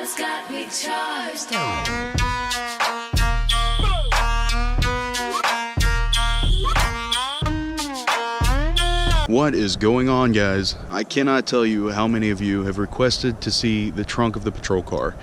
has got me charged. What is going on, guys? I cannot tell you how many of you have requested to see the trunk of the patrol car.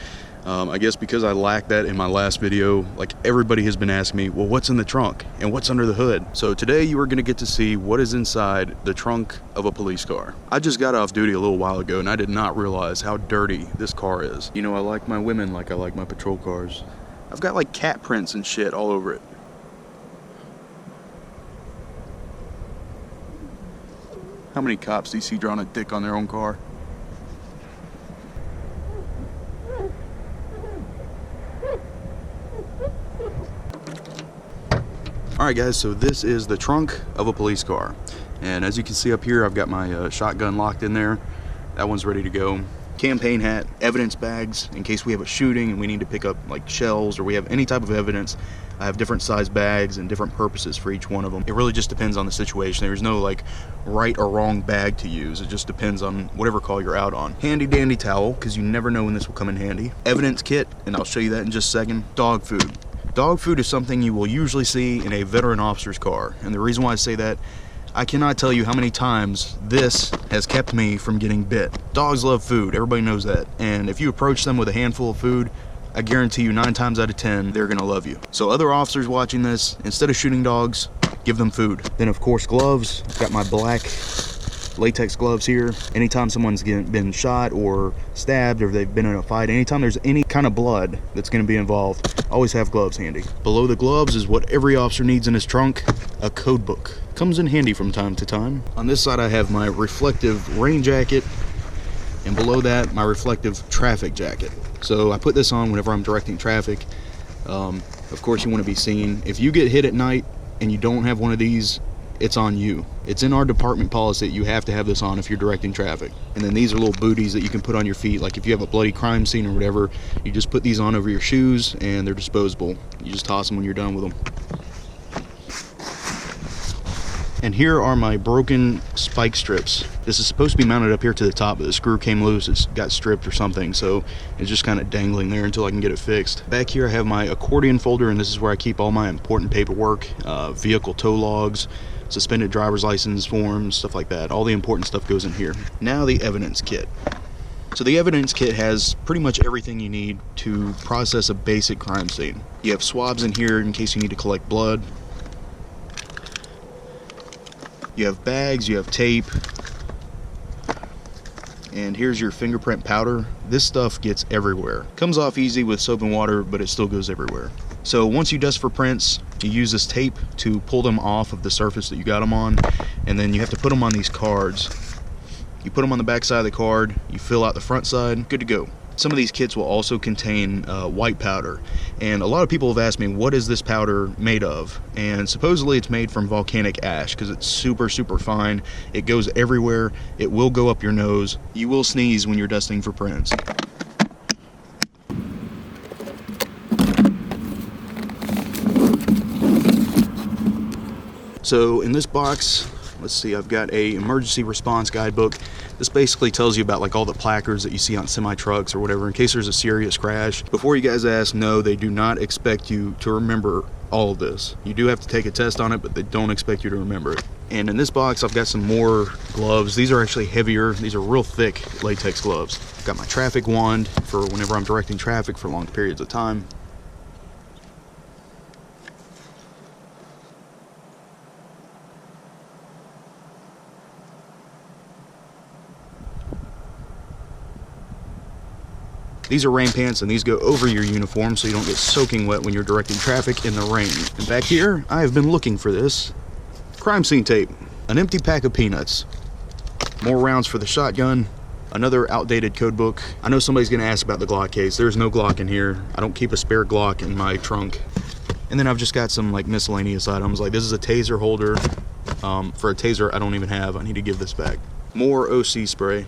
I guess because I lacked that in my last video, like everybody has been asking me, well, what's in the trunk and what's under the hood? So today you are going to get to see what is inside the trunk of a police car. I just got off duty a little while ago and I did not realize how dirty this car is. You know, I like my women like I like my patrol cars. I've got like cat prints and shit all over it. How many cops do you see drawing a dick on their own car? Alright guys, so this is the trunk of a police car. And as you can see up here, I've got my shotgun locked in there. That one's ready to go. Campaign hat, evidence bags, in case we have a shooting and we need to pick up like shells or we have any type of evidence. I have different size bags and different purposes for each one of them. It really just depends on the situation. There's no like right or wrong bag to use. It just depends on whatever call you're out on. Handy dandy towel, because you never know when this will come in handy. Evidence kit, and I'll show you that in just a second. Dog food. Dog food is something you will usually see in a veteran officer's car. And the reason why I say that, I cannot tell you how many times this has kept me from getting bit. Dogs love food, everybody knows that. And if you approach them with a handful of food, I guarantee you 9 times out of 10, they're gonna love you. So other officers watching this, instead of shooting dogs, give them food. Then of course gloves, got my black latex gloves here. Anytime someone's been shot or stabbed or they've been in a fight, anytime there's any kind of blood that's gonna be involved, always have gloves handy. Below the gloves is what every officer needs in his trunk, a code book. Comes in handy from time to time. On this side I have my reflective rain jacket, and below that my reflective traffic jacket. So I put this on whenever I'm directing traffic. Of course you want to be seen. If you get hit at night and you don't have one of these, it's on you. It's in our department policy that you have to have this on if you're directing traffic. And then these are little booties that you can put on your feet. Like if you have a bloody crime scene or whatever, you just put these on over your shoes and they're disposable. You just toss them when you're done with them. And here are my broken spike strips. This is supposed to be mounted up here to the top, but the screw came loose, it got stripped or something, so it's just kind of dangling there until I can get it fixed. Back here I have my accordion folder, and this is where I keep all my important paperwork, vehicle tow logs, suspended driver's license forms, stuff like that. All the important stuff goes in here. Now the evidence kit. So the evidence kit has pretty much everything you need to process a basic crime scene. You have swabs in here in case you need to collect blood. You have bags, you have tape, and here's your fingerprint powder. This stuff gets everywhere. Comes off easy with soap and water, but it still goes everywhere. So once you dust for prints, you use this tape to pull them off of the surface that you got them on, and then you have to put them on these cards. You put them on the back side of the card, you fill out the front side, good to go. Some of these kits will also contain white powder, and a lot of people have asked me, what is this powder made of? And supposedly it's made from volcanic ash because it's super fine. It goes everywhere. It will go up your nose. You will sneeze when you're dusting for prints. So in this box, let's see, I've got a emergency response guidebook. This basically tells you about like all the placards that you see on semi-trucks or whatever in case there's a serious crash. Before you guys ask, no, they do not expect you to remember all of this. You do have to take a test on it, but they don't expect you to remember it. And in this box, I've got some more gloves. These are actually heavier. These are real thick latex gloves. I've got my traffic wand for whenever I'm directing traffic for long periods of time. These are rain pants, and these go over your uniform so you don't get soaking wet when you're directing traffic in the rain. And back here, I have been looking for this. Crime scene tape. An empty pack of peanuts. More rounds for the shotgun. Another outdated code book. I know somebody's gonna ask about the Glock case. There's no Glock in here. I don't keep a spare Glock in my trunk. And then I've just got some like miscellaneous items. Like this is a taser holder. For a taser I don't even have. I need to give this back. More OC spray.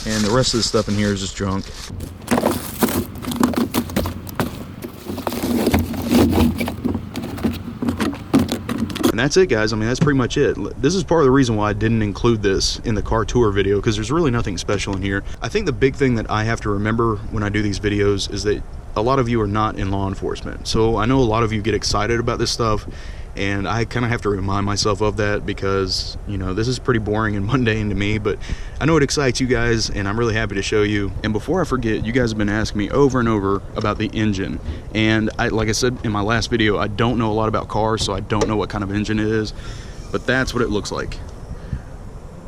And the rest of the stuff in here is just junk. And And that's it, guys. I mean, that's pretty much it. This is part of the reason why I didn't include this in the car tour video, because there's really nothing special in here. I think the big thing that I have to remember when I do these videos is that a lot of you are not in law enforcement. So I know a lot of you get excited about this stuff, and I kind of have to remind myself of that because, you know, this is pretty boring and mundane to me, but I know it excites you guys, and I'm really happy to show you. And before I forget, you guys have been asking me over and over about the engine. And like I said in my last video, I don't know a lot about cars, so I don't know what kind of engine it is, but that's what it looks like.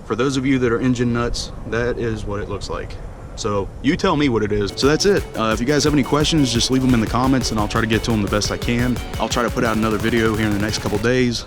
For those of you that are engine nuts, that is what it looks like. So you tell me what it is. So that's it. If you guys have any questions, just leave them in the comments and I'll try to get to them the best I can. I'll try to put out another video here in the next couple days.